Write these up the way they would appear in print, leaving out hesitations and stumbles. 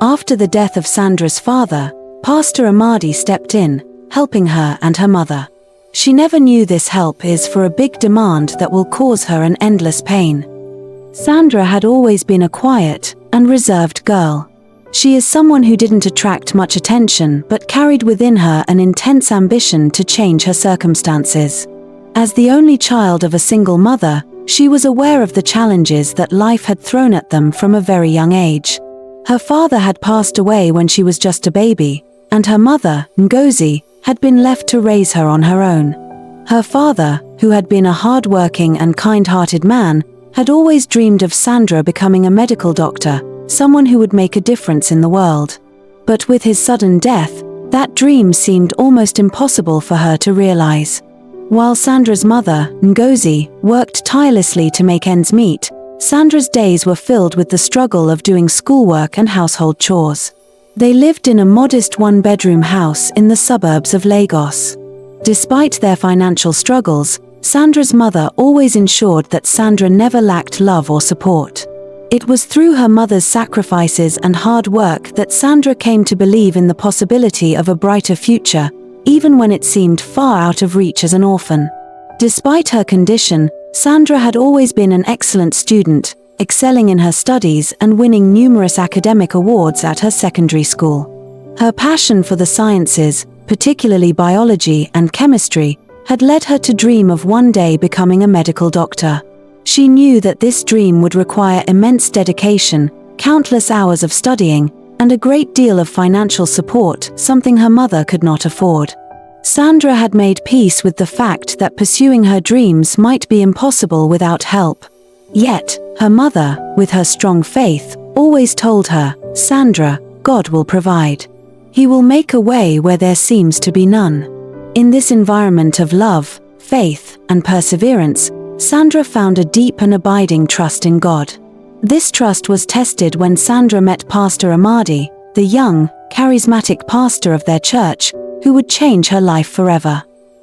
After the death of Sandra's father, Pastor Amadi stepped in, helping her and her mother. She never knew this help is for a big demand that will cause her an endless pain. Sandra had always been a quiet and reserved girl. She is someone who didn't attract much attention but carried within her an intense ambition to change her circumstances. As the only child of a single mother, she was aware of the challenges that life had thrown at them from a very young age. Her father had passed away when she was just a baby, and her mother, Ngozi, had been left to raise her on her own. Her father, who had been a hard-working and kind-hearted man, had always dreamed of Sandra becoming a medical doctor, someone who would make a difference in the world. But with his sudden death, that dream seemed almost impossible for her to realize. While Sandra's mother, Ngozi, worked tirelessly to make ends meet, Sandra's days were filled with the struggle of doing schoolwork and household chores. They lived in a modest one-bedroom house in the suburbs of Lagos. Despite their financial struggles, Sandra's mother always ensured that Sandra never lacked love or support. It was through her mother's sacrifices and hard work that Sandra came to believe in the possibility of a brighter future, even when it seemed far out of reach as an orphan. Despite her condition, Sandra had always been an excellent student, excelling in her studies and winning numerous academic awards at her secondary school. Her passion for the sciences, particularly biology and chemistry, had led her to dream of one day becoming a medical doctor. She knew that this dream would require immense dedication, countless hours of studying, and a great deal of financial support, something her mother could not afford. Sandra had made peace with the fact that pursuing her dreams might be impossible without help. Yet, her mother, with her strong faith, always told her, "Sandra, God will provide. He will make a way where there seems to be none." In this environment of love, faith, and perseverance, Sandra found a deep and abiding trust in God. This trust was tested when Sandra met Pastor Amadi, the young, charismatic pastor of their church, who would change her life forever.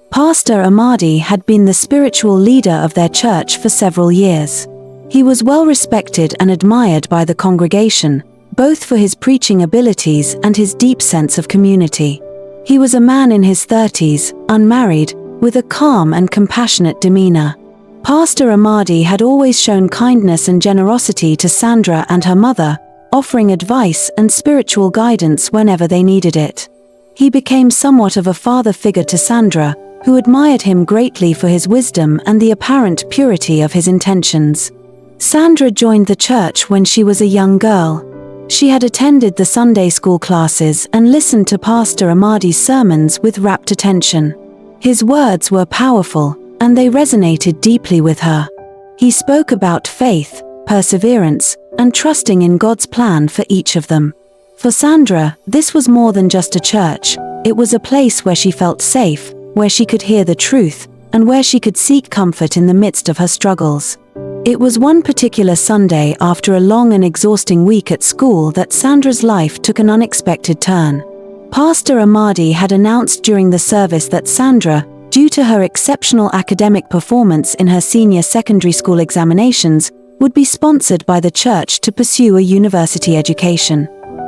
Pastor Amadi had been the spiritual leader of their church for several years. He was well respected and admired by the congregation, both for his preaching abilities and his deep sense of community. He was a man in his 30s, unmarried, with a calm and compassionate demeanor. Pastor Amadi had always shown kindness and generosity to Sandra and her mother, offering advice and spiritual guidance whenever they needed it. He became somewhat of a father figure to Sandra, who admired him greatly for his wisdom and the apparent purity of his intentions. Sandra joined the church when she was a young girl. She had attended the Sunday school classes and listened to Pastor Amadi's sermons with rapt attention. His words were powerful, and they resonated deeply with her. He spoke about faith, perseverance, and trusting in God's plan for each of them. For Sandra, this was more than just a church. It was a place where she felt safe, where she could hear the truth, and where she could seek comfort in the midst of her struggles. It was one particular Sunday after a long and exhausting week at school that Sandra's life took an unexpected turn. Pastor Amadi had announced during the service that Sandra, due to her exceptional academic performance in her senior secondary school examinations, would be sponsored by the church to pursue a university education.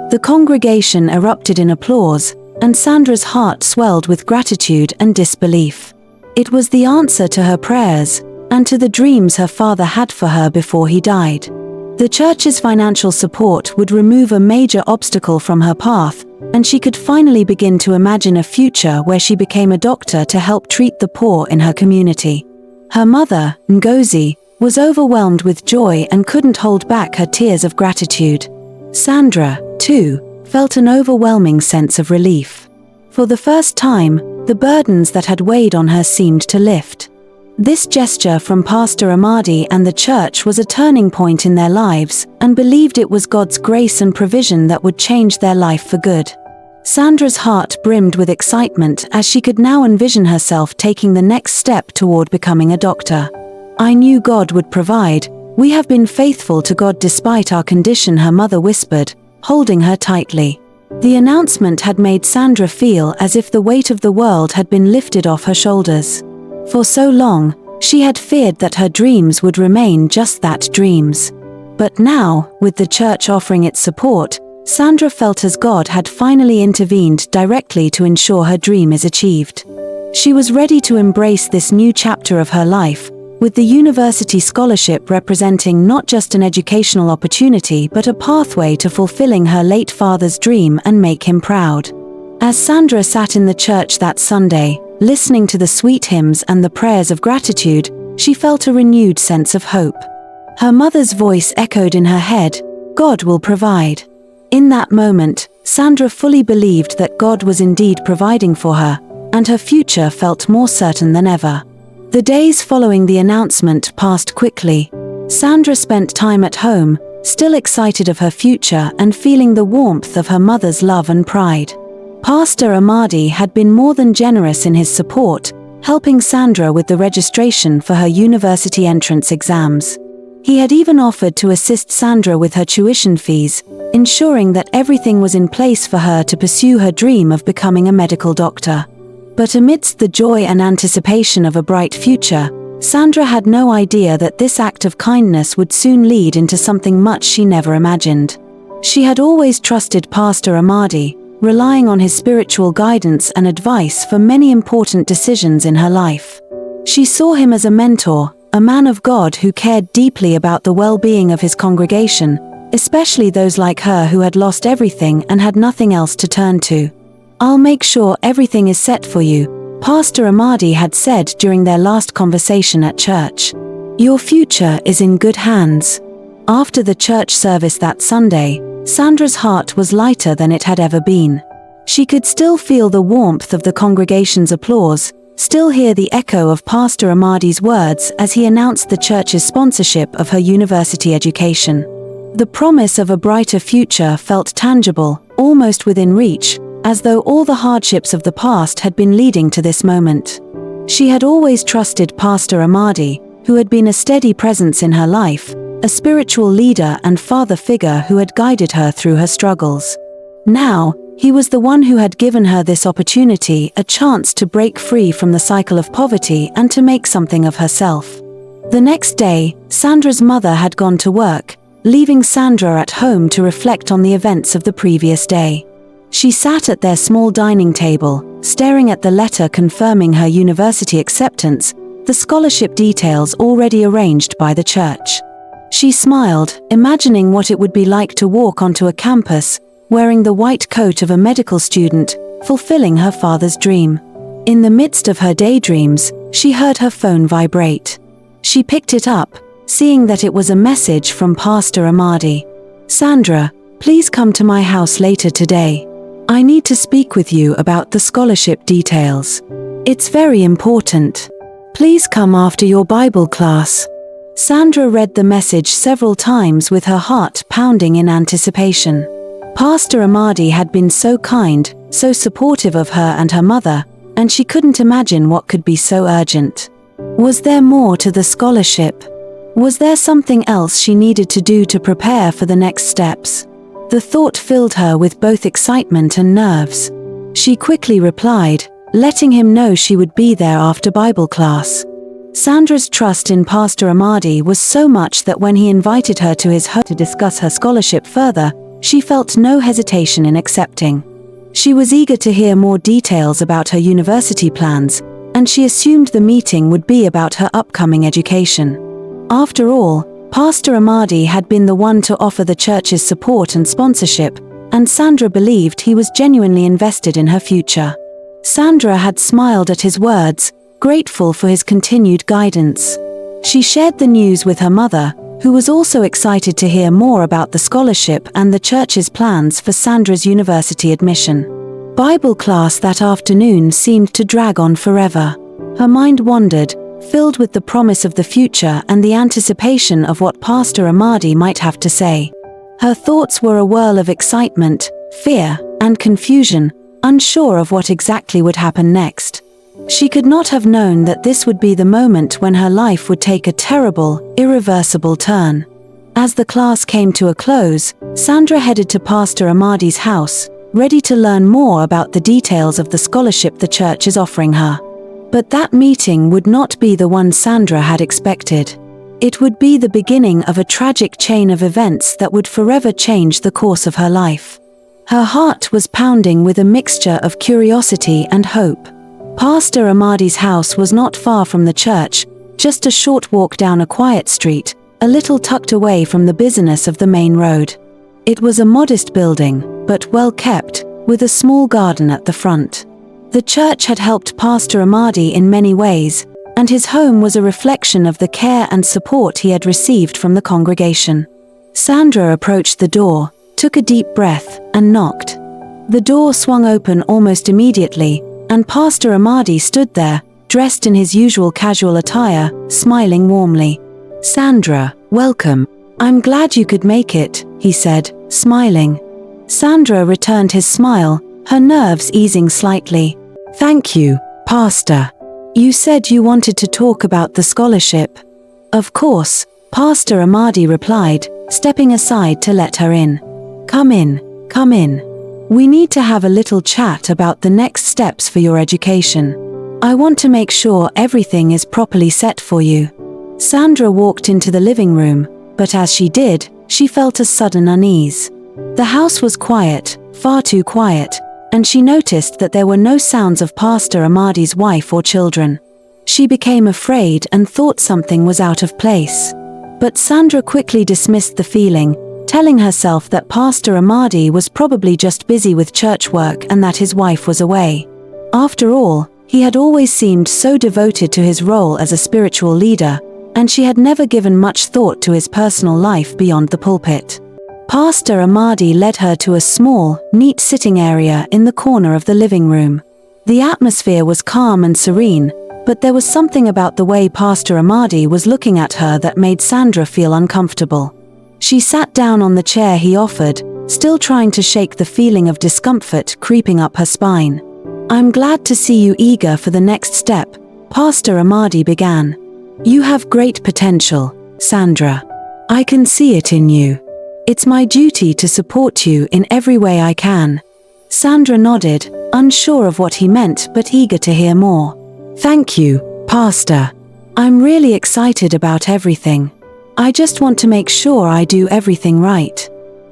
The congregation erupted in applause, and Sandra's heart swelled with gratitude and disbelief. It was the answer to her prayers, and to the dreams her father had for her before he died. The church's financial support would remove a major obstacle from her path, and she could finally begin to imagine a future where she became a doctor to help treat the poor in her community. Her mother, Ngozi, was overwhelmed with joy and couldn't hold back her tears of gratitude. Sandra, too, felt an overwhelming sense of relief. For the first time, the burdens that had weighed on her seemed to lift. This gesture from Pastor Amadi and the church was a turning point in their lives, and believed it was God's grace and provision that would change their life for good. Sandra's heart brimmed with excitement as she could now envision herself taking the next step toward becoming a doctor. "I knew God would provide. We have been faithful to God despite our condition," her mother whispered, holding her tightly. The announcement had made Sandra feel as if the weight of the world had been lifted off her shoulders. For so long, she had feared that her dreams would remain just that, dreams. But now, with the church offering its support, Sandra felt as God had finally intervened directly to ensure her dream is achieved. She was ready to embrace this new chapter of her life, with the university scholarship representing not just an educational opportunity but a pathway to fulfilling her late father's dream and make him proud. As Sandra sat in the church that Sunday, listening to the sweet hymns and the prayers of gratitude, she felt a renewed sense of hope. Her mother's voice echoed in her head, "God will provide." In that moment, Sandra fully believed that God was indeed providing for her, and her future felt more certain than ever. The days following the announcement passed quickly. Sandra spent time at home, still excited of her future and feeling the warmth of her mother's love and pride. Pastor Amadi had been more than generous in his support, helping Sandra with the registration for her university entrance exams. He had even offered to assist Sandra with her tuition fees, ensuring that everything was in place for her to pursue her dream of becoming a medical doctor. But amidst the joy and anticipation of a bright future, Sandra had no idea that this act of kindness would soon lead into something much she never imagined. She had always trusted Pastor Amadi, relying on his spiritual guidance and advice for many important decisions in her life. She saw him as a mentor, a man of God who cared deeply about the well-being of his congregation, especially those like her who had lost everything and had nothing else to turn to. "I'll make sure everything is set for you," Pastor Amadi had said during their last conversation at church. "Your future is in good hands." After the church service that Sunday, Sandra's heart was lighter than it had ever been. She could still feel the warmth of the congregation's applause, still hear the echo of Pastor Amadi's words as he announced the church's sponsorship of her university education. The promise of a brighter future felt tangible, almost within reach, as though all the hardships of the past had been leading to this moment. She had always trusted Pastor Amadi, who had been a steady presence in her life, a spiritual leader and father figure who had guided her through her struggles. Now, he was the one who had given her this opportunity, a chance to break free from the cycle of poverty and to make something of herself. The next day, Sandra's mother had gone to work, leaving Sandra at home to reflect on the events of the previous day. She sat at their small dining table, staring at the letter confirming her university acceptance, the scholarship details already arranged by the church. She smiled, imagining what it would be like to walk onto a campus, wearing the white coat of a medical student, fulfilling her father's dream. In the midst of her daydreams, she heard her phone vibrate. She picked it up, seeing that it was a message from Pastor Amadi. "Sandra, please come to my house later today. I need to speak with you about the scholarship details. It's very important. Please come after your Bible class." Sandra read the message several times with her heart pounding in anticipation. Pastor Amadi had been so kind, so supportive of her and her mother, and she couldn't imagine what could be so urgent. Was there more to the scholarship? Was there something else she needed to do to prepare for the next steps? The thought filled her with both excitement and nerves. She quickly replied, letting him know she would be there after Bible class. Sandra's trust in Pastor Amadi was so much that when he invited her to his home to discuss her scholarship further, she felt no hesitation in accepting. She was eager to hear more details about her university plans, and she assumed the meeting would be about her upcoming education. After all, Pastor Amadi had been the one to offer the church's support and sponsorship, and Sandra believed he was genuinely invested in her future. Sandra had smiled at his words, grateful for his continued guidance. She shared the news with her mother, who was also excited to hear more about the scholarship and the church's plans for Sandra's university admission. Bible class that afternoon seemed to drag on forever. Her mind wandered, filled with the promise of the future and the anticipation of what Pastor Amadi might have to say. Her thoughts were a whirl of excitement, fear, and confusion, unsure of what exactly would happen next. She could not have known that this would be the moment when her life would take a terrible, irreversible turn. As the class came to a close, Sandra headed to Pastor Amadi's house, ready to learn more about the details of the scholarship the church is offering her. But that meeting would not be the one Sandra had expected. It would be the beginning of a tragic chain of events that would forever change the course of her life. Her heart was pounding with a mixture of curiosity and hope. Pastor Amadi's house was not far from the church, just a short walk down a quiet street, a little tucked away from the busyness of the main road. It was a modest building, but well kept, with a small garden at the front. The church had helped Pastor Amadi in many ways, and his home was a reflection of the care and support he had received from the congregation. Sandra approached the door, took a deep breath, and knocked. The door swung open almost immediately, and Pastor Amadi stood there, dressed in his usual casual attire, smiling warmly. "Sandra, welcome. I'm glad you could make it," he said, smiling. Sandra returned his smile, her nerves easing slightly. "Thank you, Pastor. You said you wanted to talk about the scholarship." "Of course," Pastor Amadi replied, stepping aside to let her in. Come in, come in. We need to have a little chat about the next steps for your education. I want to make sure everything is properly set for you." Sandra walked into the living room, but as she did, she felt a sudden unease. The house was quiet, far too quiet, and she noticed that there were no sounds of Pastor Amadi's wife or children. She became afraid and thought something was out of place. But Sandra quickly dismissed the feeling, telling herself that Pastor Amadi was probably just busy with church work and that his wife was away. After all, he had always seemed so devoted to his role as a spiritual leader, and she had never given much thought to his personal life beyond the pulpit. Pastor Amadi led her to a small, neat sitting area in the corner of the living room. The atmosphere was calm and serene, but there was something about the way Pastor Amadi was looking at her that made Sandra feel uncomfortable. She sat down on the chair he offered, still trying to shake the feeling of discomfort creeping up her spine. "I'm glad to see you eager for the next step," Pastor Amadi began. "You have great potential, Sandra. I can see it in you. It's my duty to support you in every way I can." Sandra nodded, unsure of what he meant but eager to hear more. "Thank you, Pastor. I'm really excited about everything. I just want to make sure I do everything right."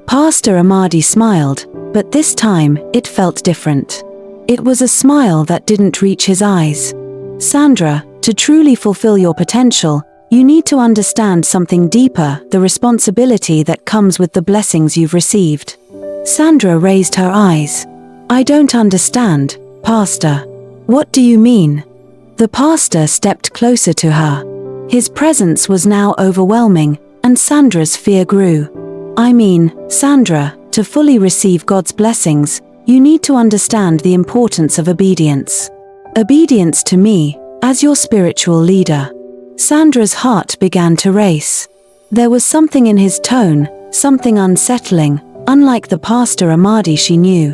Pastor Amadi smiled, but this time, it felt different. It was a smile that didn't reach his eyes. "Sandra, to truly fulfill your potential, you need to understand something deeper, the responsibility that comes with the blessings you've received." Sandra raised her eyes. "I don't understand, Pastor. What do you mean?" The pastor stepped closer to her. His presence was now overwhelming, and Sandra's fear grew. "I mean, Sandra, to fully receive God's blessings, you need to understand the importance of obedience. Obedience to me, as your spiritual leader." Sandra's heart began to race. There was something in his tone, something unsettling, unlike the Pastor Amadi she knew.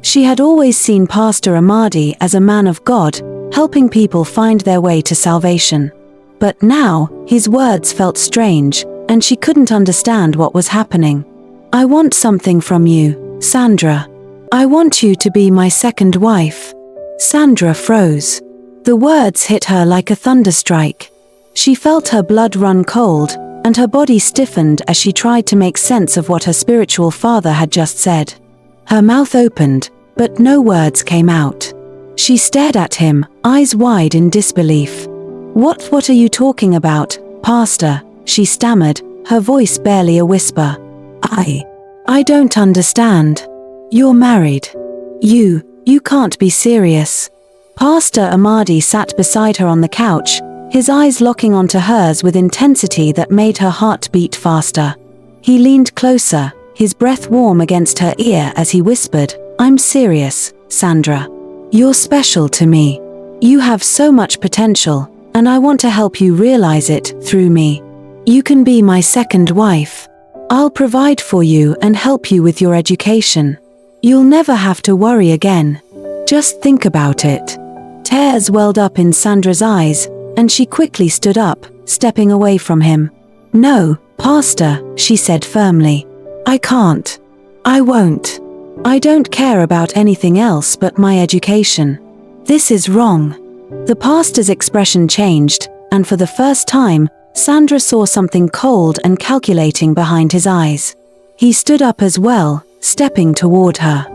She had always seen Pastor Amadi as a man of God, helping people find their way to salvation. But now, his words felt strange, and she couldn't understand what was happening. "I want something from you, Sandra. I want you to be my second wife." Sandra froze. The words hit her like a thunderstrike. She felt her blood run cold, and her body stiffened as she tried to make sense of what her spiritual father had just said. Her mouth opened, but no words came out. She stared at him, eyes wide in disbelief. What are you talking about, Pastor?" she stammered, her voice barely a whisper. I don't understand. You're married. You can't be serious." Pastor Amadi sat beside her on the couch, his eyes locking onto hers with intensity that made her heart beat faster. He leaned closer, his breath warm against her ear as he whispered, "I'm serious, Sandra. You're special to me. You have so much potential, and I want to help you realize it through me. You can be my second wife. I'll provide for you and help you with your education. You'll never have to worry again. Just think about it." Tears welled up in Sandra's eyes, and she quickly stood up, stepping away from him. "No, Pastor," she said firmly. "I can't. I won't. I don't care about anything else but my education. This is wrong." The pastor's expression changed, and for the first time, Sandra saw something cold and calculating behind his eyes. He stood up as well, stepping toward her.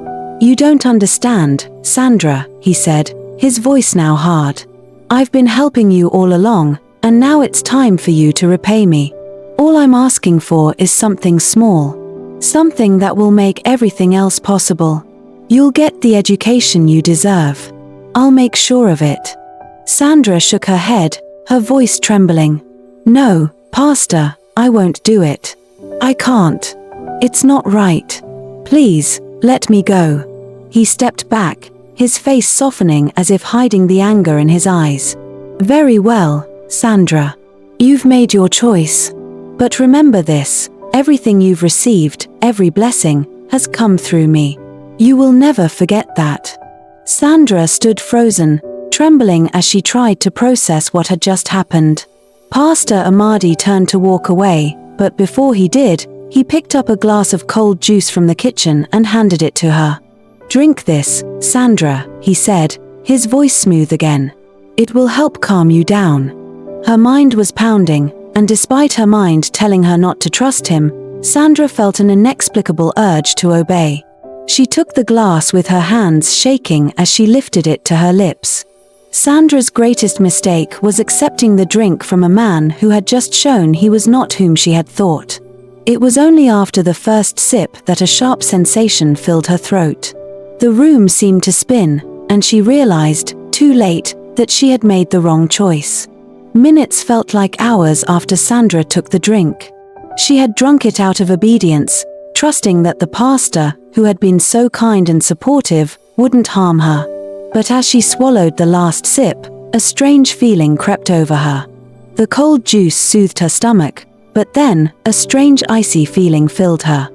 "You don't understand, Sandra," he said, his voice now hard. "I've been helping you all along, and now it's time for you to repay me. All I'm asking for is something small. Something that will make everything else possible. You'll get the education you deserve. I'll make sure of it." Sandra shook her head, her voice trembling. "No, Pastor, I won't do it. I can't. It's not right. Please, let me go." He stepped back, his face softening as if hiding the anger in his eyes. "Very well, Sandra. You've made your choice. But remember this, everything you've received, every blessing, has come through me. You will never forget that." Sandra stood frozen, trembling as she tried to process what had just happened. Pastor Amadi turned to walk away, but before he did, he picked up a glass of cold juice from the kitchen and handed it to her. "Drink this, Sandra," he said, his voice smooth again. "It will help calm you down." Her mind was pounding, and despite her mind telling her not to trust him, Sandra felt an inexplicable urge to obey. She took the glass with her hands shaking as she lifted it to her lips. Sandra's greatest mistake was accepting the drink from a man who had just shown he was not whom she had thought. It was only after the first sip that a sharp sensation filled her throat. The room seemed to spin, and she realized, too late, that she had made the wrong choice. Minutes felt like hours after Sandra took the drink. She had drunk it out of obedience, trusting that the pastor, who had been so kind and supportive, wouldn't harm her. But as she swallowed the last sip, a strange feeling crept over her. The cold juice soothed her stomach, but then, a strange icy feeling filled her.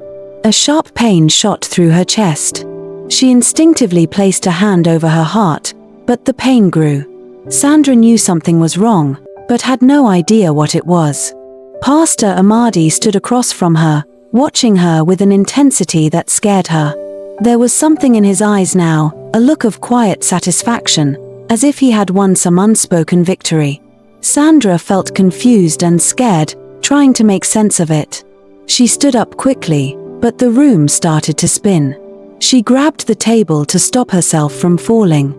A sharp pain shot through her chest. She instinctively placed a hand over her heart, but the pain grew. Sandra knew something was wrong, but had no idea what it was. Pastor Amadi stood across from her, watching her with an intensity that scared her. There was something in his eyes now, a look of quiet satisfaction, as if he had won some unspoken victory. Sandra felt confused and scared, trying to make sense of it. She stood up quickly, but the room started to spin. She grabbed the table to stop herself from falling.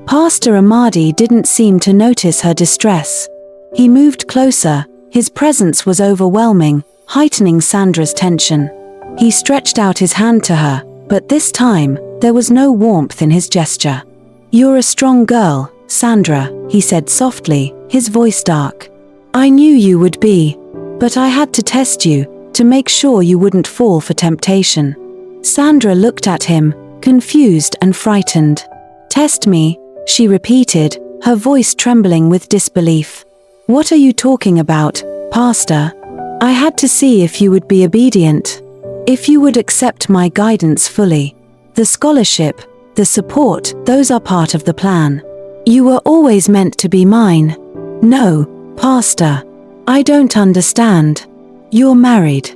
Pastor Amadi didn't seem to notice her distress. He moved closer, his presence was overwhelming, heightening Sandra's tension. He stretched out his hand to her, but this time, there was no warmth in his gesture. "You're a strong girl, Sandra," he said softly, his voice dark. "I knew you would be. But I had to test you, to make sure you wouldn't fall for temptation." Sandra looked at him, confused and frightened. "Test me," she repeated, her voice trembling with disbelief. "What are you talking about, Pastor? I had to see if you would be obedient. If you would accept my guidance fully. The scholarship, the support, those are part of the plan. You were always meant to be mine." "No, Pastor. I don't understand. You're married.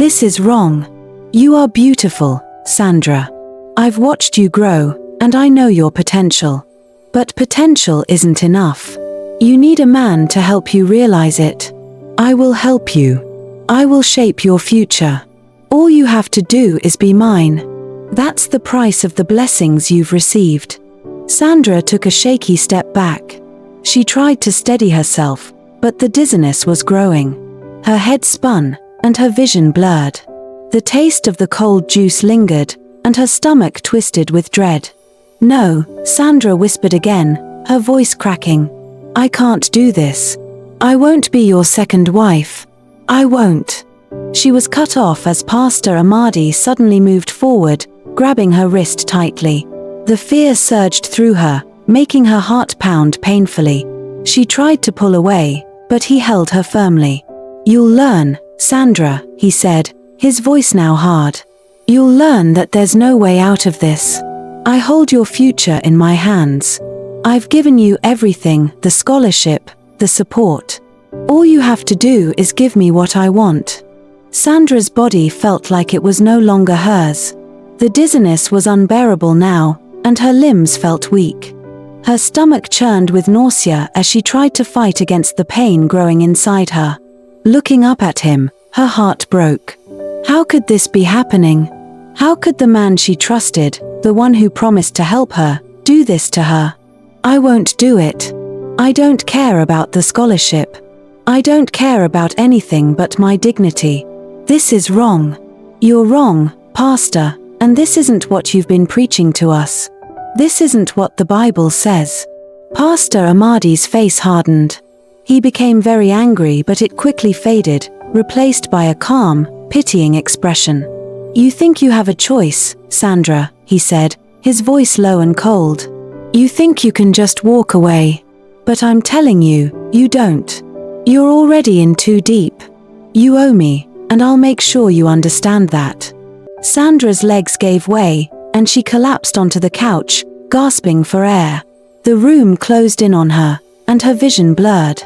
This is wrong. You are beautiful, Sandra. I've watched you grow, and I know your potential. But potential isn't enough. You need a man to help you realize it. I will help you. I will shape your future. All you have to do is be mine. That's the price of the blessings you've received." Sandra took a shaky step back. She tried to steady herself, but the dizziness was growing. Her head spun, and her vision blurred. The taste of the cold juice lingered, and her stomach twisted with dread. "No," Sandra whispered again, her voice cracking. "I can't do this. I won't be your second wife. I won't." She was cut off as Pastor Amadi suddenly moved forward, grabbing her wrist tightly. The fear surged through her, making her heart pound painfully. She tried to pull away, but he held her firmly. "You'll learn, Sandra," he said, his voice now hard. "You'll learn that there's no way out of this. I hold your future in my hands. I've given you everything, the scholarship, the support. All you have to do is give me what I want." Sandra's body felt like it was no longer hers. The dizziness was unbearable now, and her limbs felt weak. Her stomach churned with nausea as she tried to fight against the pain growing inside her. Looking up at him, her heart broke. How could this be happening? How could the man she trusted, the one who promised to help her, do this to her? I won't do it. I don't care about the scholarship. I don't care about anything but my dignity. This is wrong. You're wrong, Pastor, and this isn't what you've been preaching to us. This isn't what the Bible says. Pastor Amadi's face hardened. He became very angry, but it quickly faded, replaced by a calm, pitying expression. You think you have a choice, Sandra, he said, his voice low and cold. You think you can just walk away. But I'm telling you, you don't. You're already in too deep. You owe me, and I'll make sure you understand that. Sandra's legs gave way, and she collapsed onto the couch, gasping for air. The room closed in on her, and her vision blurred.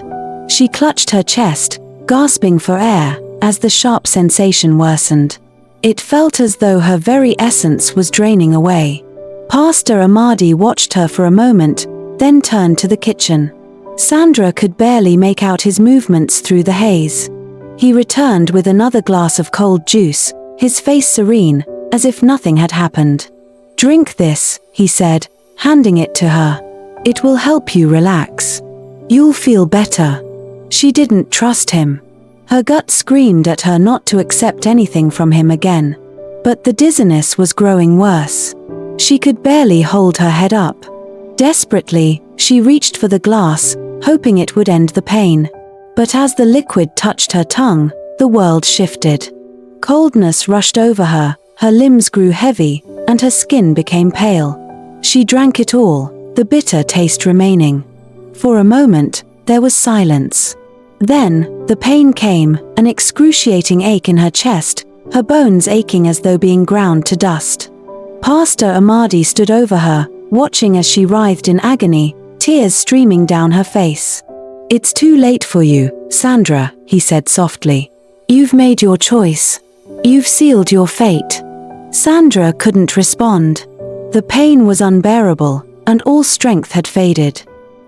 She clutched her chest, gasping for air, as the sharp sensation worsened. It felt as though her very essence was draining away. Pastor Amadi watched her for a moment, then turned to the kitchen. Sandra could barely make out his movements through the haze. He returned with another glass of cold juice, his face serene, as if nothing had happened. Drink this, he said, handing it to her. It will help you relax. You'll feel better. She didn't trust him. Her gut screamed at her not to accept anything from him again. But the dizziness was growing worse. She could barely hold her head up. Desperately, she reached for the glass, hoping it would end the pain. But as the liquid touched her tongue, the world shifted. Coldness rushed over her, her limbs grew heavy, and her skin became pale. She drank it all, the bitter taste remaining. For a moment, there was silence. Then, the pain came, an excruciating ache in her chest, her bones aching as though being ground to dust. Pastor Amadi stood over her, watching as she writhed in agony, tears streaming down her face. It's too late for you, Sandra, he said softly. You've made your choice. You've sealed your fate. Sandra couldn't respond. The pain was unbearable, and all strength had faded.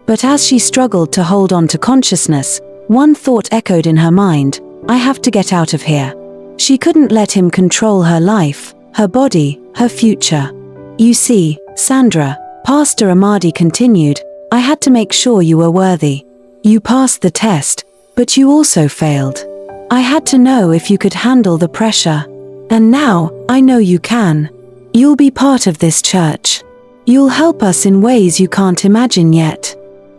But as she struggled to hold on to consciousness, one thought echoed in her mind: I have to get out of here. She couldn't let him control her life, her body, her future. You see, Sandra, Pastor Amadi continued, I had to make sure you were worthy. You passed the test, but you also failed. I had to know if you could handle the pressure. And now, I know you can. You'll be part of this church. You'll help us in ways you can't imagine yet.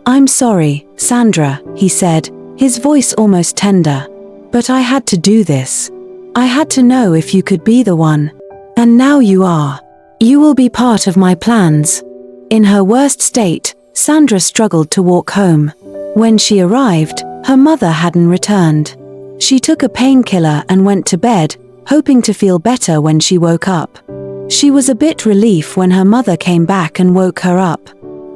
I'm sorry, Sandra, he said, his voice almost tender. But I had to do this. I had to know if you could be the one. And now you are. You will be part of my plans. In her worst state, Sandra struggled to walk home. When she arrived, her mother hadn't returned. She took a painkiller and went to bed, hoping to feel better when she woke up. She was a bit relieved when her mother came back and woke her up.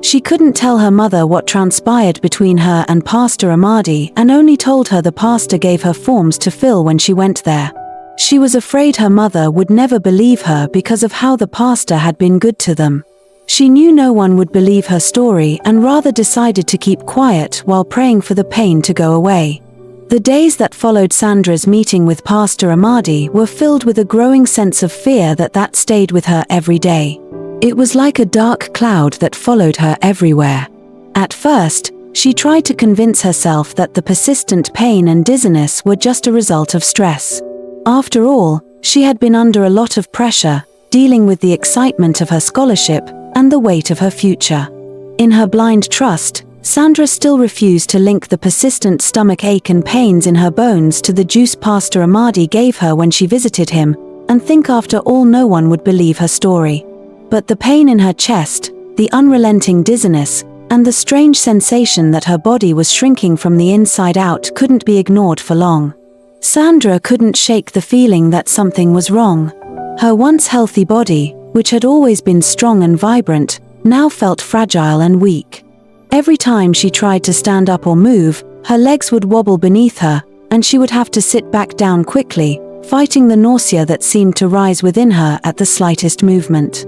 She couldn't tell her mother what transpired between her and Pastor Amadi and only told her the pastor gave her forms to fill when she went there. She was afraid her mother would never believe her because of how the pastor had been good to them. She knew no one would believe her story and rather decided to keep quiet while praying for the pain to go away. The days that followed Sandra's meeting with Pastor Amadi were filled with a growing sense of fear that stayed with her every day. It was like a dark cloud that followed her everywhere. At first, she tried to convince herself that the persistent pain and dizziness were just a result of stress. After all, she had been under a lot of pressure, dealing with the excitement of her scholarship and the weight of her future. In her blind trust, Sandra still refused to link the persistent stomach ache and pains in her bones to the juice Pastor Amadi gave her when she visited him, and think after all no one would believe her story. But the pain in her chest, the unrelenting dizziness, and the strange sensation that her body was shrinking from the inside out couldn't be ignored for long. Sandra couldn't shake the feeling that something was wrong. Her once healthy body, which had always been strong and vibrant, now felt fragile and weak. Every time she tried to stand up or move, her legs would wobble beneath her, and she would have to sit back down quickly, fighting the nausea that seemed to rise within her at the slightest movement.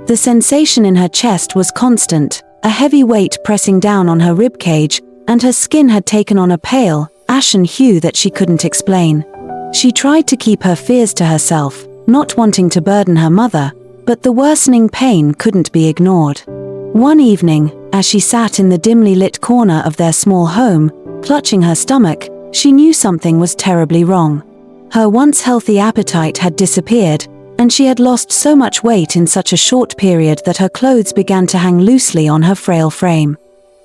The sensation in her chest was constant, a heavy weight pressing down on her ribcage, and her skin had taken on a pale, ashen hue that she couldn't explain. She tried to keep her fears to herself, not wanting to burden her mother, but the worsening pain couldn't be ignored. One evening, as she sat in the dimly lit corner of their small home, clutching her stomach, she knew something was terribly wrong. Her once healthy appetite had disappeared, and she had lost so much weight in such a short period that her clothes began to hang loosely on her frail frame.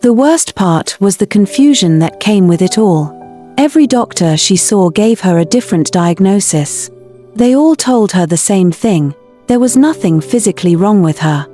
The worst part was the confusion that came with it all. Every doctor she saw gave her a different diagnosis. They all told her the same thing: there was nothing physically wrong with her.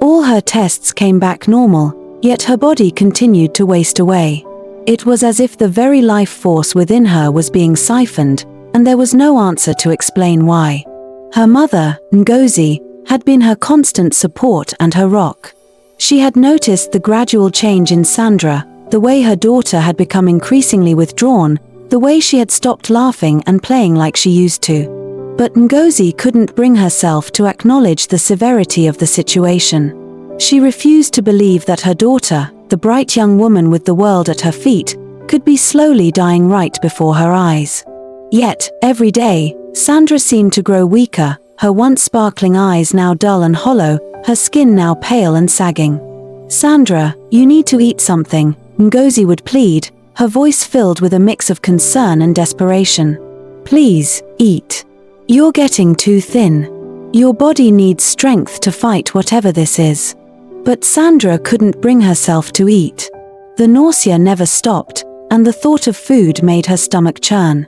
All her tests came back normal, yet her body continued to waste away. It was as if the very life force within her was being siphoned, and there was no answer to explain why. Her mother, Ngozi, had been her constant support and her rock. She had noticed the gradual change in Sandra, the way her daughter had become increasingly withdrawn, the way she had stopped laughing and playing like she used to. But Ngozi couldn't bring herself to acknowledge the severity of the situation. She refused to believe that her daughter, the bright young woman with the world at her feet, could be slowly dying right before her eyes. Yet, every day, Sandra seemed to grow weaker, her once sparkling eyes now dull and hollow, her skin now pale and sagging. "Sandra, you need to eat something," Ngozi would plead, her voice filled with a mix of concern and desperation. "Please, eat. You're getting too thin. Your body needs strength to fight whatever this is." But Sandra couldn't bring herself to eat. The nausea never stopped, and the thought of food made her stomach churn.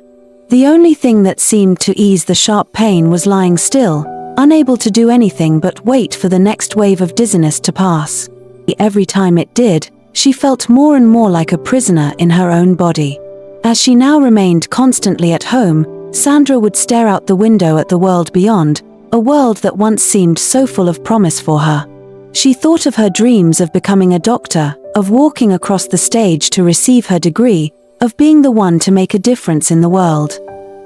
The only thing that seemed to ease the sharp pain was lying still, unable to do anything but wait for the next wave of dizziness to pass. Every time it did, she felt more and more like a prisoner in her own body. As she now remained constantly at home, Sandra would stare out the window at the world beyond, a world that once seemed so full of promise for her. She thought of her dreams of becoming a doctor, of walking across the stage to receive her degree, of being the one to make a difference in the world.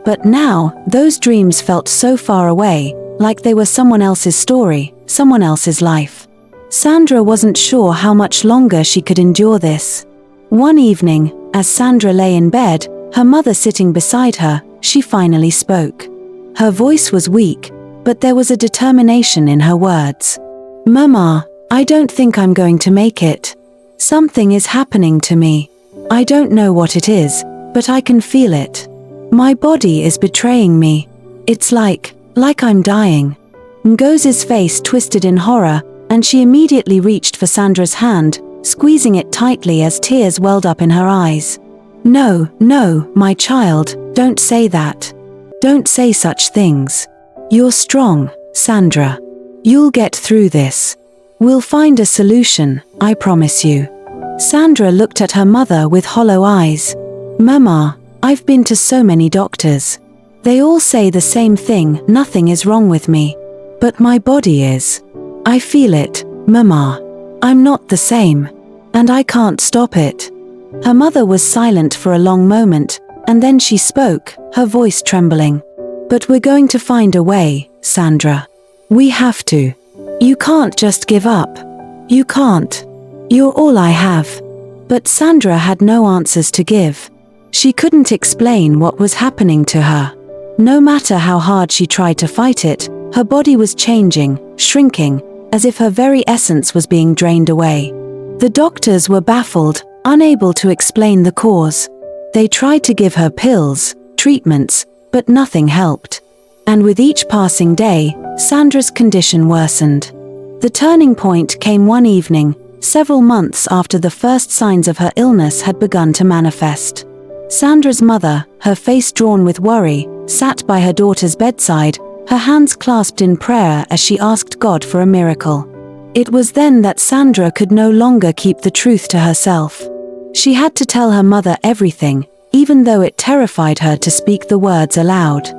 But now, those dreams felt so far away, like they were someone else's story, someone else's life. Sandra wasn't sure how much longer she could endure this. One evening, as Sandra lay in bed, her mother sitting beside her, she finally spoke. Her voice was weak, but there was a determination in her words. "Mama, I don't think I'm going to make it. Something is happening to me. I don't know what it is, but I can feel it. My body is betraying me. It's like I'm dying." Ngozi's face twisted in horror, and she immediately reached for Sandra's hand, squeezing it tightly as tears welled up in her eyes. "No, no, my child, don't say that. Don't say such things. You're strong, Sandra. You'll get through this. We'll find a solution, I promise you." Sandra looked at her mother with hollow eyes. "Mama, I've been to so many doctors. They all say the same thing: nothing is wrong with me. But my body is. I feel it, Mama. I'm not the same. And I can't stop it." Her mother was silent for a long moment, and then she spoke, her voice trembling. "But we're going to find a way, Sandra. We have to. You can't just give up. You can't. You're all I have." But Sandra had no answers to give. She couldn't explain what was happening to her. No matter how hard she tried to fight it, her body was changing, shrinking, as if her very essence was being drained away. The doctors were baffled, unable to explain the cause. They tried to give her pills, treatments, but nothing helped. And with each passing day, Sandra's condition worsened. The turning point came one evening, several months after the first signs of her illness had begun to manifest. Sandra's mother, her face drawn with worry, sat by her daughter's bedside, her hands clasped in prayer as she asked God for a miracle. It was then that Sandra could no longer keep the truth to herself. She had to tell her mother everything, even though it terrified her to speak the words aloud.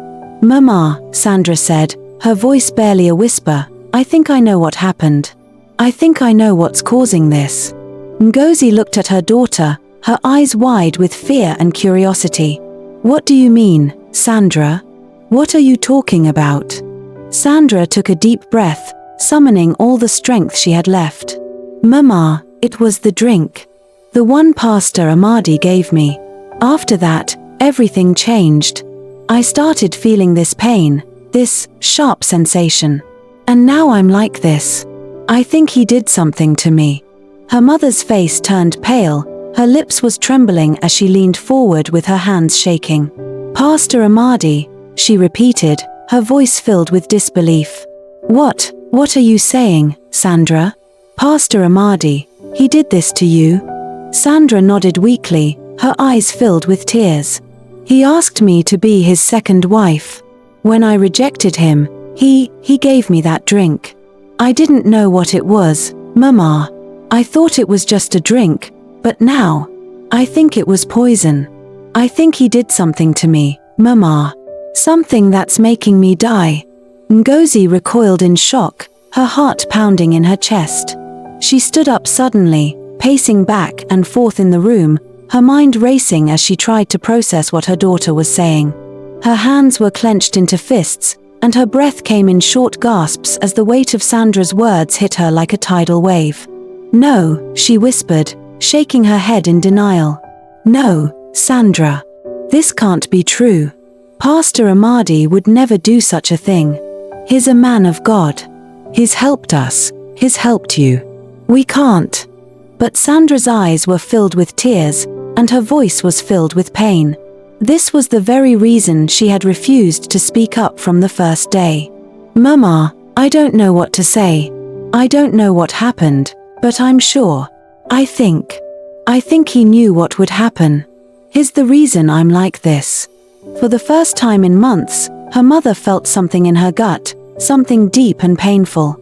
"Mama," Sandra said, her voice barely a whisper, "I think I know what happened. I think I know what's causing this." Ngozi looked at her daughter, her eyes wide with fear and curiosity. "What do you mean, Sandra? What are you talking about?" Sandra took a deep breath, summoning all the strength she had left. "Mama, it was the drink. The one Pastor Amadi gave me. After that, everything changed. I started feeling this pain, this sharp sensation. And now I'm like this. I think he did something to me." Her mother's face turned pale, her lips was trembling as she leaned forward with her hands shaking. "Pastor Amadi," she repeated, her voice filled with disbelief. What are you saying, Sandra?" "Pastor Amadi, he did this to you?" Sandra nodded weakly, her eyes filled with tears. "He asked me to be his second wife. When I rejected him, he gave me that drink. I didn't know what it was, Mama. I thought it was just a drink, but now, I think it was poison. I think he did something to me, Mama. Something that's making me die." Ngozi recoiled in shock, her heart pounding in her chest. She stood up suddenly, pacing back and forth in the room, her mind racing as she tried to process what her daughter was saying. Her hands were clenched into fists, and her breath came in short gasps as the weight of Sandra's words hit her like a tidal wave. "No," she whispered, shaking her head in denial. "No, Sandra. This can't be true. Pastor Amadi would never do such a thing. He's a man of God. He's helped us. He's helped you. We can't." But Sandra's eyes were filled with tears, and her voice was filled with pain. This was the very reason she had refused to speak up from the first day. "Mama, I don't know what to say. I don't know what happened, but I'm sure. I think he knew what would happen. He's the reason I'm like this." For the first time in months, her mother felt something in her gut, something deep and painful.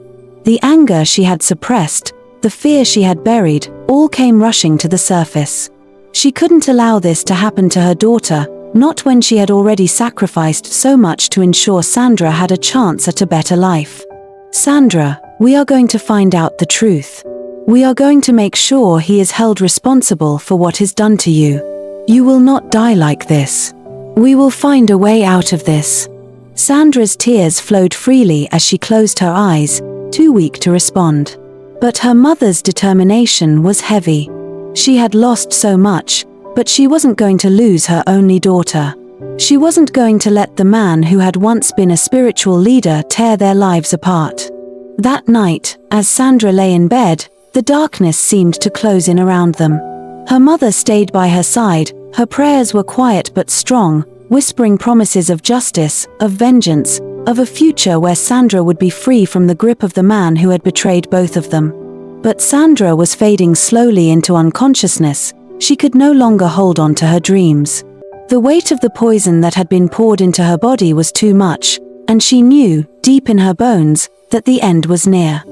The anger she had suppressed, the fear she had buried, all came rushing to the surface. She couldn't allow this to happen to her daughter, not when she had already sacrificed so much to ensure Sandra had a chance at a better life. "Sandra, we are going to find out the truth. We are going to make sure he is held responsible for what is done to you. You will not die like this. We will find a way out of this." Sandra's tears flowed freely as she closed her eyes, too weak to respond. But her mother's determination was heavy. She had lost so much, but she wasn't going to lose her only daughter. She wasn't going to let the man who had once been a spiritual leader tear their lives apart. That night, as Sandra lay in bed, the darkness seemed to close in around them. Her mother stayed by her side, her prayers were quiet but strong, whispering promises of justice, of vengeance, of a future where Sandra would be free from the grip of the man who had betrayed both of them. But Sandra was fading slowly into unconsciousness. She could no longer hold on to her dreams. The weight of the poison that had been poured into her body was too much, and she knew, deep in her bones, that the end was near.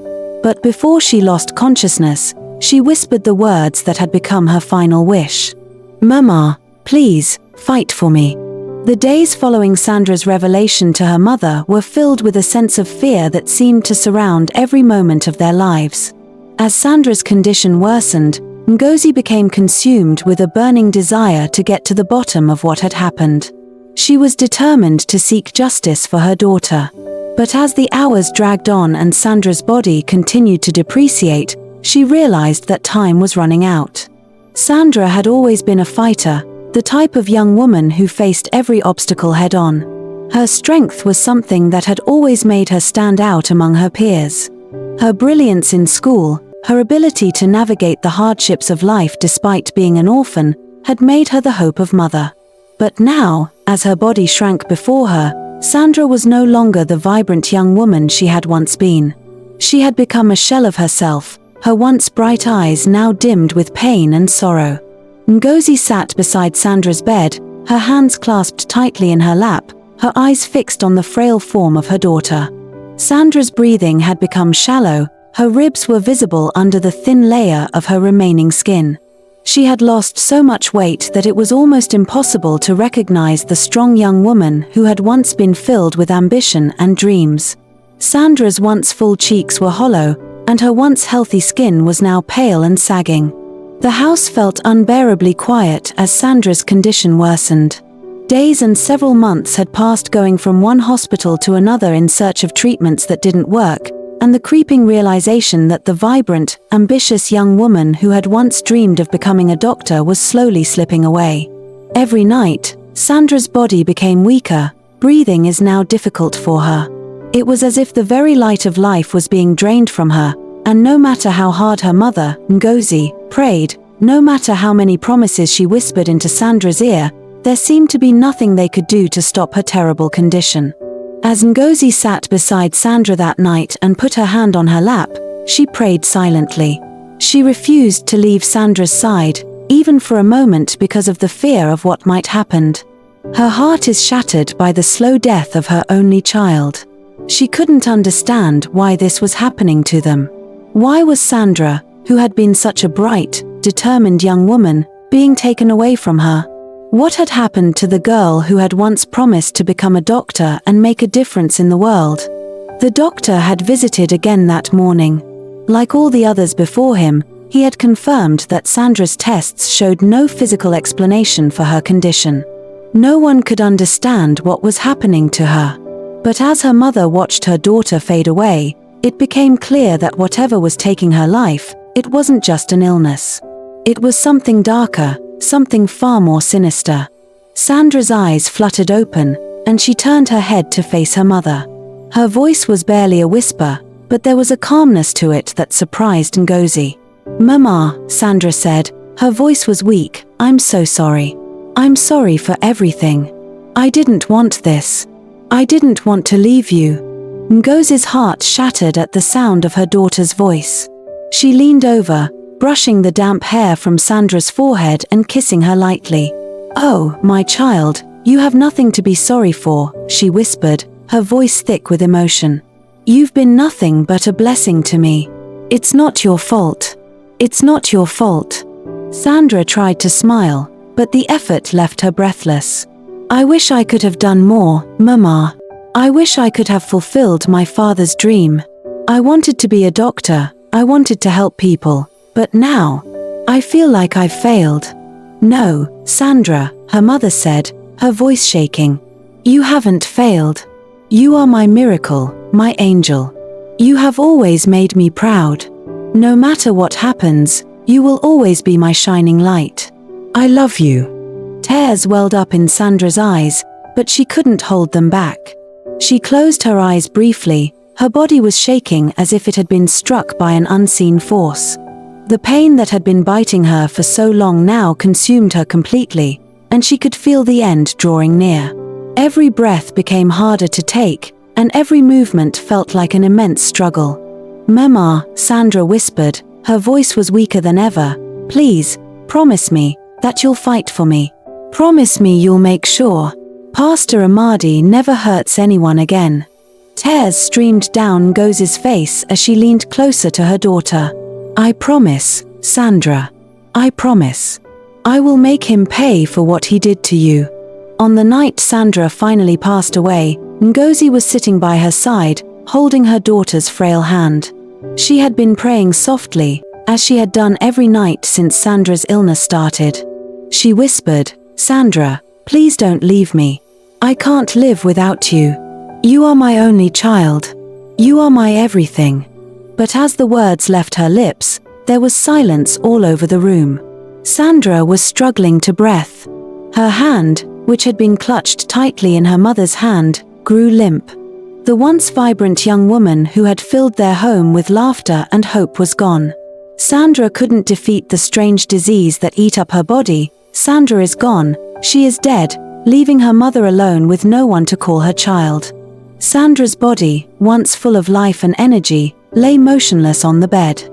But before she lost consciousness, she whispered the words that had become her final wish. "Mama, please, fight for me." The days following Sandra's revelation to her mother were filled with a sense of fear that seemed to surround every moment of their lives. As Sandra's condition worsened, Ngozi became consumed with a burning desire to get to the bottom of what had happened. She was determined to seek justice for her daughter. But as the hours dragged on and Sandra's body continued to depreciate, she realized that time was running out. Sandra had always been a fighter, the type of young woman who faced every obstacle head-on. Her strength was something that had always made her stand out among her peers. Her brilliance in school, her ability to navigate the hardships of life despite being an orphan, had made her the hope of mother. But now, as her body shrank before her, Sandra was no longer the vibrant young woman she had once been. She had become a shell of herself, her once bright eyes now dimmed with pain and sorrow. Ngozi sat beside Sandra's bed, her hands clasped tightly in her lap, her eyes fixed on the frail form of her daughter. Sandra's breathing had become shallow, her ribs were visible under the thin layer of her remaining skin. She had lost so much weight that it was almost impossible to recognize the strong young woman who had once been filled with ambition and dreams. Sandra's once full cheeks were hollow, and her once healthy skin was now pale and sagging. The house felt unbearably quiet as Sandra's condition worsened. Days and several months had passed going from one hospital to another in search of treatments that didn't work, and the creeping realization that the vibrant, ambitious young woman who had once dreamed of becoming a doctor was slowly slipping away. Every night, Sandra's body became weaker, breathing is now difficult for her. It was as if the very light of life was being drained from her, and no matter how hard her mother, Ngozi, prayed, no matter how many promises she whispered into Sandra's ear, there seemed to be nothing they could do to stop her terrible condition. As Ngozi sat beside Sandra that night and put her hand on her lap, she prayed silently. She refused to leave Sandra's side, even for a moment, because of the fear of what might happen. Her heart is shattered by the slow death of her only child. She couldn't understand why this was happening to them. Why was Sandra, who had been such a bright, determined young woman, being taken away from her? What had happened to the girl who had once promised to become a doctor and make a difference in the world? The doctor had visited again that morning. Like all the others before him, he had confirmed that Sandra's tests showed no physical explanation for her condition. No one could understand what was happening to her. But as her mother watched her daughter fade away, it became clear that whatever was taking her life, it wasn't just an illness. It was something darker, something far more sinister. Sandra's eyes fluttered open, and she turned her head to face her mother. Her voice was barely a whisper, but there was a calmness to it that surprised Ngozi. "Mama," Sandra said, her voice was weak, "I'm so sorry. I'm sorry for everything. I didn't want this. I didn't want to leave you." Ngozi's heart shattered at the sound of her daughter's voice. She leaned over, brushing the damp hair from Sandra's forehead and kissing her lightly. "Oh, my child, you have nothing to be sorry for," she whispered, her voice thick with emotion. "You've been nothing but a blessing to me. It's not your fault. It's not your fault." Sandra tried to smile, but the effort left her breathless. "I wish I could have done more, Mama. I wish I could have fulfilled my father's dream. I wanted to be a doctor, I wanted to help people, but now, I feel like I've failed." "No, Sandra," her mother said, her voice shaking. "You haven't failed. You are my miracle, my angel. You have always made me proud. No matter what happens, you will always be my shining light. I love you." Tears welled up in Sandra's eyes, but she couldn't hold them back. She closed her eyes briefly, her body was shaking as if it had been struck by an unseen force. The pain that had been biting her for so long now consumed her completely, and she could feel the end drawing near. Every breath became harder to take, and every movement felt like an immense struggle. "Mama," Sandra whispered, her voice was weaker than ever, "please, promise me that you'll fight for me. Promise me you'll make sure Pastor Amadi never hurts anyone again." Tears streamed down Ngozi's face as she leaned closer to her daughter. "I promise, Sandra. I promise. I will make him pay for what he did to you." On the night Sandra finally passed away, Ngozi was sitting by her side, holding her daughter's frail hand. She had been praying softly, as she had done every night since Sandra's illness started. She whispered, "Sandra, please don't leave me. I can't live without you. You are my only child. You are my everything." But as the words left her lips, there was silence all over the room. Sandra was struggling to breath. Her hand, which had been clutched tightly in her mother's hand, grew limp. The once vibrant young woman who had filled their home with laughter and hope was gone. Sandra couldn't defeat the strange disease that ate up her body. Sandra is gone, she is dead, leaving her mother alone with no one to call her child. Sandra's body, once full of life and energy, lay motionless on the bed.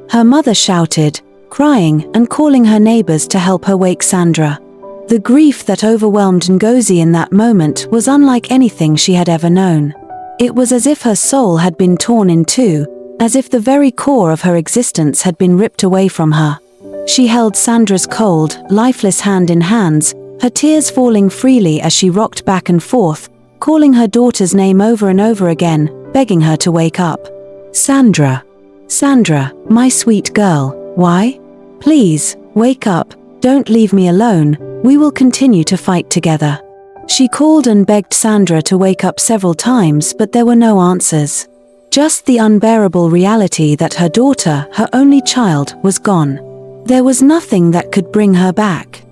Her mother shouted, crying and calling her neighbors to help her wake Sandra. The grief that overwhelmed Ngozi in that moment was unlike anything she had ever known. It was as if her soul had been torn in two, as if the very core of her existence had been ripped away from her. She held Sandra's cold, lifeless hand in hands, her tears falling freely as she rocked back and forth, calling her daughter's name over and over again, begging her to wake up. "Sandra. Sandra, my sweet girl, why? Please, wake up, don't leave me alone, we will continue to fight together." She called and begged Sandra to wake up several times, but there were no answers. Just the unbearable reality that her daughter, her only child, was gone. There was nothing that could bring her back.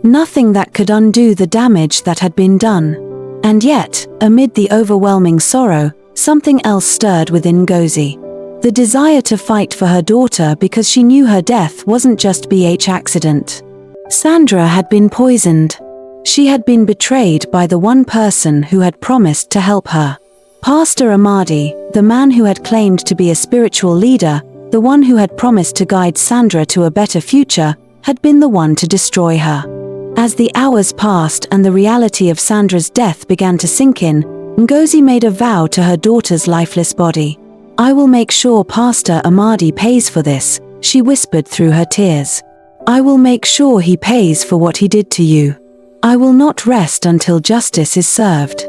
Nothing that could undo the damage that had been done. And yet, amid the overwhelming sorrow, something else stirred within Ngozi. The desire to fight for her daughter because she knew her death wasn't just BH accident. Sandra had been poisoned. She had been betrayed by the one person who had promised to help her. Pastor Amadi, the man who had claimed to be a spiritual leader, the one who had promised to guide Sandra to a better future, had been the one to destroy her. As the hours passed and the reality of Sandra's death began to sink in, Ngozi made a vow to her daughter's lifeless body. "I will make sure Pastor Amadi pays for this," she whispered through her tears. "I will make sure he pays for what he did to you. I will not rest until justice is served."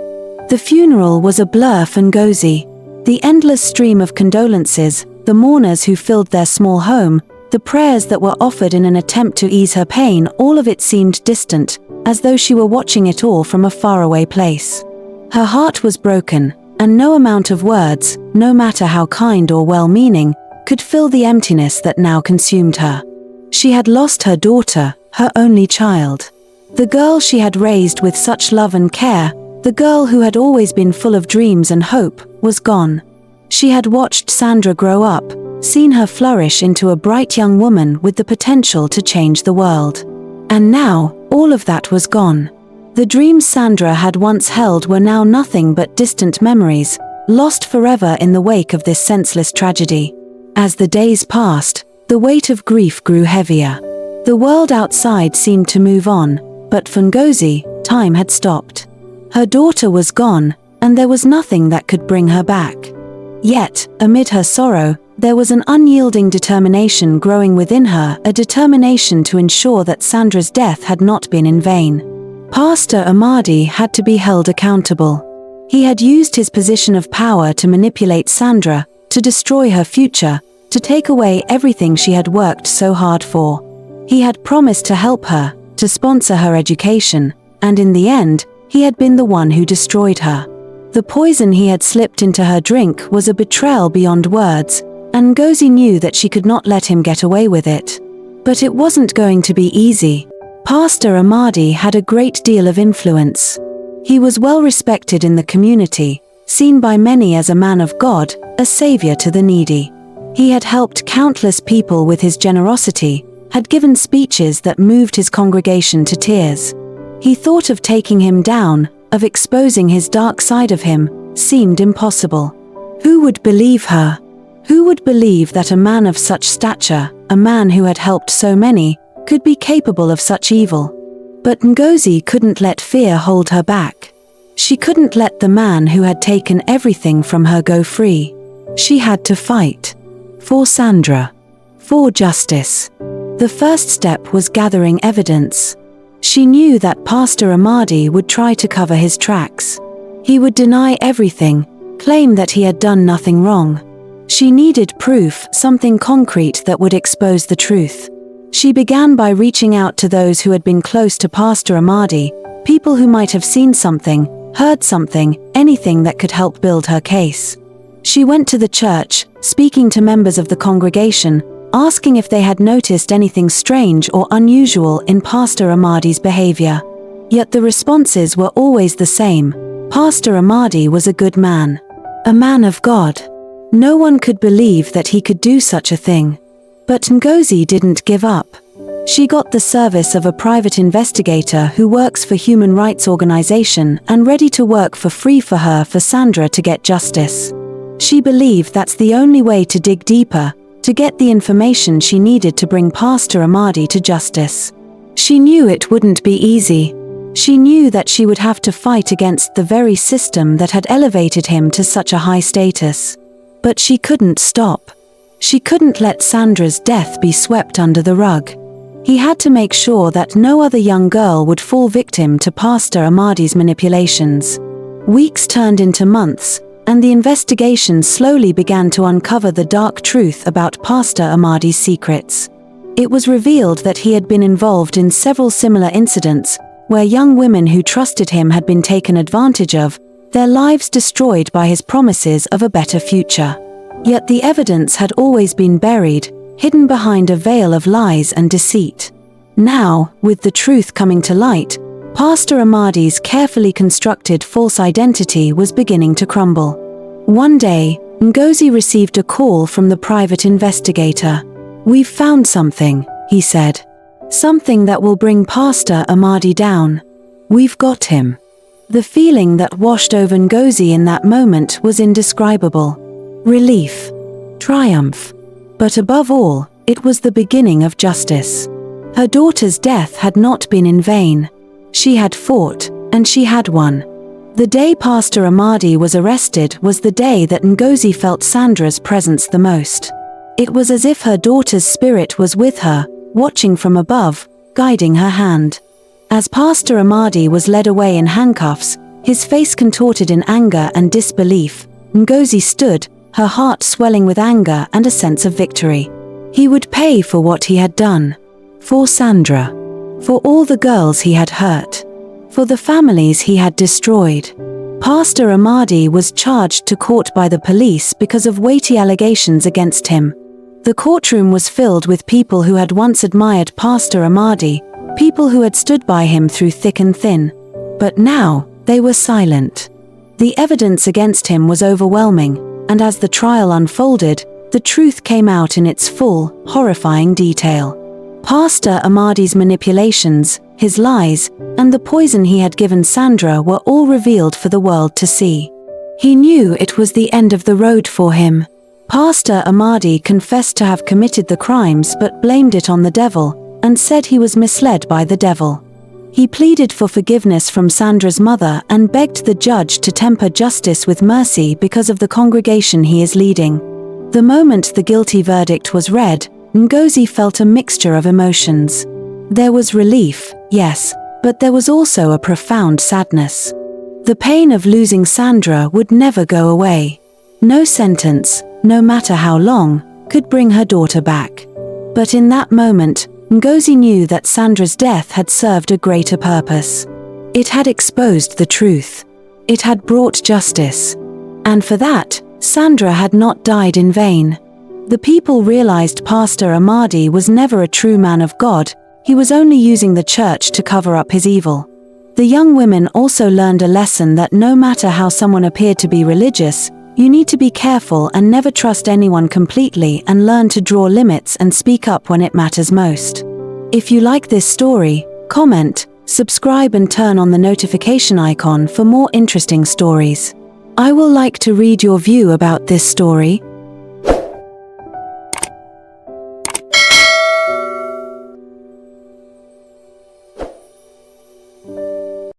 The funeral was a blur for Ngozi. The endless stream of condolences, the mourners who filled their small home, the prayers that were offered in an attempt to ease her pain, all of it seemed distant, as though she were watching it all from a faraway place. Her heart was broken, and no amount of words, no matter how kind or well-meaning, could fill the emptiness that now consumed her. She had lost her daughter, her only child. The girl she had raised with such love and care, the girl who had always been full of dreams and hope, was gone. She had watched Sandra grow up, seen her flourish into a bright young woman with the potential to change the world. And now, all of that was gone. The dreams Sandra had once held were now nothing but distant memories, lost forever in the wake of this senseless tragedy. As the days passed, the weight of grief grew heavier. The world outside seemed to move on, but for Ngozi, time had stopped. Her daughter was gone, and there was nothing that could bring her back. Yet, amid her sorrow, there was an unyielding determination growing within her, a determination to ensure that Sandra's death had not been in vain. Pastor Amadi had to be held accountable. He had used his position of power to manipulate Sandra, to destroy her future, to take away everything she had worked so hard for. He had promised to help her, to sponsor her education, and in the end, he had been the one who destroyed her. The poison he had slipped into her drink was a betrayal beyond words, and Ngozi knew that she could not let him get away with it. But it wasn't going to be easy. Pastor Amadi had a great deal of influence. He was well respected in the community, seen by many as a man of God, a savior to the needy. He had helped countless people with his generosity, had given speeches that moved his congregation to tears. He thought of taking him down, of exposing his dark side of him, seemed impossible. Who would believe her? Who would believe that a man of such stature, a man who had helped so many, could be capable of such evil? But Ngozi couldn't let fear hold her back. She couldn't let the man who had taken everything from her go free. She had to fight. For Sandra. For justice. The first step was gathering evidence. She knew that Pastor Amadi would try to cover his tracks. He would deny everything, claim that he had done nothing wrong. She needed proof, something concrete that would expose the truth. She began by reaching out to those who had been close to Pastor Amadi, people who might have seen something, heard something, anything that could help build her case. She went to the church, speaking to members of the congregation, asking if they had noticed anything strange or unusual in Pastor Amadi's behavior. Yet the responses were always the same. Pastor Amadi was a good man. A man of God. No one could believe that he could do such a thing. But Ngozi didn't give up. She got the service of a private investigator who works for human rights organization and ready to work for free for her for Sandra to get justice. She believed that's the only way to dig deeper, to get the information she needed to bring Pastor Amadi to justice. She knew it wouldn't be easy. She knew that she would have to fight against the very system that had elevated him to such a high status. But she couldn't stop. She couldn't let Sandra's death be swept under the rug. He had to make sure that no other young girl would fall victim to Pastor Amadi's manipulations. Weeks turned into months, and the investigation slowly began to uncover the dark truth about Pastor Amadi's secrets. It was revealed that he had been involved in several similar incidents, where young women who trusted him had been taken advantage of, their lives destroyed by his promises of a better future. Yet the evidence had always been buried, hidden behind a veil of lies and deceit. Now, with the truth coming to light, Pastor Amadi's carefully constructed false identity was beginning to crumble. One day, Ngozi received a call from the private investigator. "We've found something," he said. "Something that will bring Pastor Amadi down. We've got him." The feeling that washed over Ngozi in that moment was indescribable. Relief. Triumph. But above all, it was the beginning of justice. Her daughter's death had not been in vain. She had fought, and she had won. The day Pastor Amadi was arrested was the day that Ngozi felt Sandra's presence the most. It was as if her daughter's spirit was with her, watching from above, guiding her hand. As Pastor Amadi was led away in handcuffs, his face contorted in anger and disbelief, Ngozi stood, her heart swelling with anger and a sense of victory. He would pay for what he had done. For Sandra. For all the girls he had hurt. For the families he had destroyed. Pastor Amadi was charged to court by the police because of weighty allegations against him. The courtroom was filled with people who had once admired Pastor Amadi, people who had stood by him through thick and thin. But now, they were silent. The evidence against him was overwhelming, and as the trial unfolded, the truth came out in its full, horrifying detail. Pastor Amadi's manipulations, his lies, and the poison he had given Sandra were all revealed for the world to see. He knew it was the end of the road for him. Pastor Amadi confessed to have committed the crimes but blamed it on the devil, and said he was misled by the devil. He pleaded for forgiveness from Sandra's mother and begged the judge to temper justice with mercy because of the congregation he is leading. The moment the guilty verdict was read, Ngozi felt a mixture of emotions. There was relief, yes, but there was also a profound sadness. The pain of losing Sandra would never go away. No sentence, no matter how long, could bring her daughter back. But in that moment, Ngozi knew that Sandra's death had served a greater purpose. It had exposed the truth. It had brought justice. And for that, Sandra had not died in vain. The people realized Pastor Amadi was never a true man of God, he was only using the church to cover up his evil. The young women also learned a lesson that no matter how someone appeared to be religious, you need to be careful and never trust anyone completely and learn to draw limits and speak up when it matters most. If you like this story, comment, subscribe and turn on the notification icon for more interesting stories. I will like to read your view about this story.